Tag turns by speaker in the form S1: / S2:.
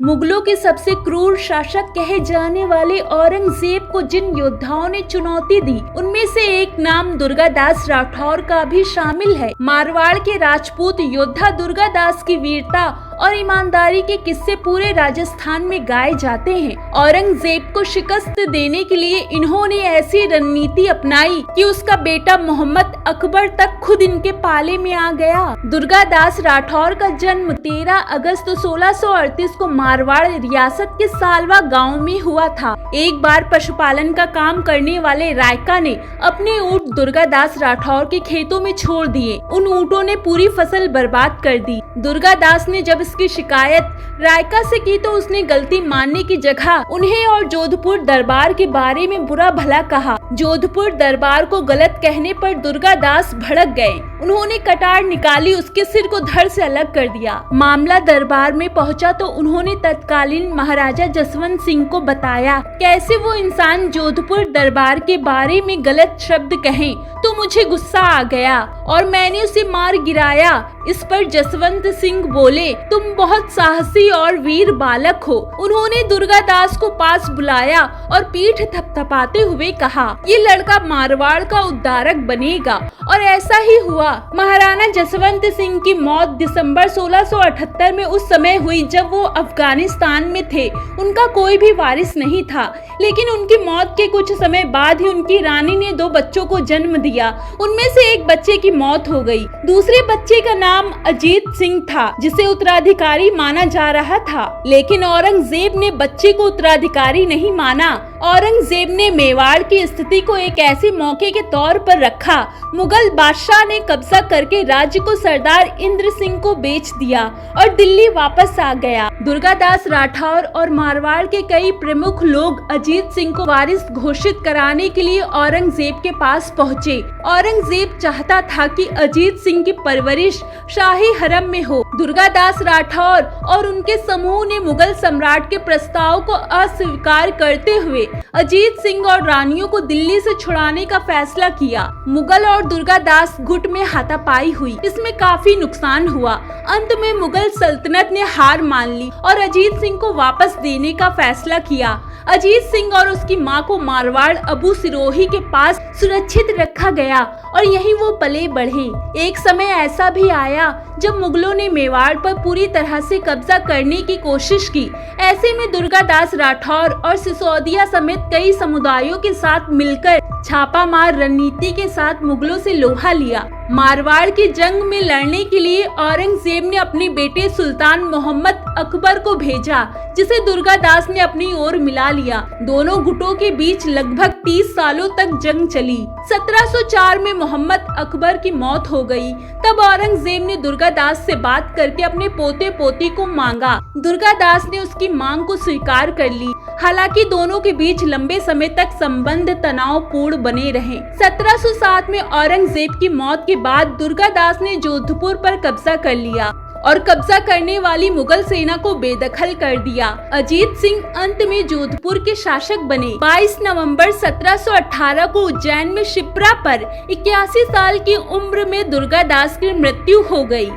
S1: मुगलों के सबसे क्रूर शासक कहे जाने वाले औरंगजेब को जिन योद्धाओं ने चुनौती दी, उनमें से एक नाम दुर्गादास राठौर का भी शामिल है। मारवाड़ के राजपूत योद्धा दुर्गादास की वीरता और ईमानदारी के किस्से पूरे राजस्थान में गाए जाते हैं। औरंगजेब को शिकस्त देने के लिए इन्होंने ऐसी रणनीति अपनाई कि उसका बेटा मोहम्मद अकबर तक खुद इनके पाले में आ गया। दुर्गादास राठौर का जन्म 13 अगस्त 1638 को मारवाड़ रियासत के सालवा गांव में हुआ था। एक बार पशुपालन का काम करने वाले रायका ने अपने ऊंट दुर्गादास राठौर के खेतों में छोड़ दिए। उन ऊँटों ने पूरी फसल बर्बाद कर दी। दुर्गादास ने जब इसकी शिकायत रायका से की तो उसने गलती मानने की जगह उन्हें और जोधपुर दरबार के बारे में बुरा भला कहा। जोधपुर दरबार को गलत कहने पर दुर्गादास भड़क गए। उन्होंने कटार निकाली, उसके सिर को धड़ से अलग कर दिया। मामला दरबार में पहुंचा तो उन्होंने तत्कालीन महाराजा जसवंत सिंह को बताया कैसे वो इंसान जोधपुर दरबार के बारे में गलत शब्द कहें, तो मुझे गुस्सा आ गया और मैंने उसे मार गिराया। इस पर जसवंत सिंह बोले, तुम बहुत साहसी और वीर बालक हो। उन्होंने दुर्गादास को पास बुलाया और पीठ थपथपाते हुए कहा, ये लड़का मारवाड़ का उद्धारक बनेगा। और ऐसा ही हुआ। महाराणा जसवंत सिंह की मौत दिसंबर 1678 में उस समय हुई जब वो अफगानिस्तान में थे। उनका कोई भी वारिस नहीं था, लेकिन उनकी मौत के कुछ समय बाद ही उनकी रानी ने 2 बच्चों को जन्म दिया। उनमें से एक बच्चे की मौत हो गई। दूसरे बच्चे का नाम अजीत सिंह था, जिसे उत्तराधिकारी माना जा रहा था, लेकिन औरंगजेब ने बच्चे को उत्तराधिकारी नहीं माना। औरंगजेब ने मेवाड़ की स्थिति को एक ऐसे मौके के तौर पर रखा। मुगल बादशाह ने कब्जा करके राज्य को सरदार इंद्र सिंह को बेच दिया और दिल्ली वापस आ गया। दुर्गादास राठौर और मारवाड़ के कई प्रमुख लोग अजीत सिंह को वारिस घोषित कराने के लिए औरंगजेब के पास पहुँचे। औरंगजेब चाहता था कि अजीत सिंह की परवरिश शाही हरम में हो। दुर्गादास राठौर और उनके समूह ने मुगल सम्राट के प्रस्ताव को अस्वीकार करते हुए अजीत सिंह और रानियों को दिल्ली से छुड़ाने का फैसला किया। मुगल और दुर्गादास गुट में हाथापाई हुई। इसमें काफी नुकसान हुआ। अंत में मुगल सल्तनत ने हार मान ली और अजीत सिंह को वापस देने का फैसला किया। अजीत सिंह और उसकी मां को मारवाड़ अबू सिरोही के पास सुरक्षित रखा गया और यहीं वो पले बढ़े। एक समय ऐसा भी आया जब मुगलों ने मेवाड़ पर पूरी तरह से कब्जा करने की कोशिश की। ऐसे में दुर्गादास राठौर और सिसोदिया समेत कई समुदायों के साथ मिलकर छापामार रणनीति के साथ मुगलों से लोहा लिया। मारवाड़ की जंग में लड़ने के लिए औरंगजेब ने अपने बेटे सुल्तान मोहम्मद अकबर को भेजा, जिसे दुर्गादास ने अपनी ओर मिला लिया। दोनों गुटों के बीच लगभग 30 सालों तक जंग चली। 1704 में मोहम्मद अकबर की मौत हो गई। तब औरंगजेब ने दुर्गादास से बात करके अपने पोते पोती को मांगा। दुर्गादास ने उसकी मांग को स्वीकार कर ली। हालांकि दोनों के बीच लंबे समय तक संबंध तनावपूर्ण बने रहे। 1707 में औरंगजेब की मौत के बाद दुर्गादास ने जोधपुर पर कब्जा कर लिया और कब्जा करने वाली मुगल सेना को बेदखल कर दिया। अजीत सिंह अंत में जोधपुर के शासक बने। 22 नवंबर 1718 को उज्जैन में शिप्रा पर 81 साल की उम्र में दुर्गादास की मृत्यु हो गई।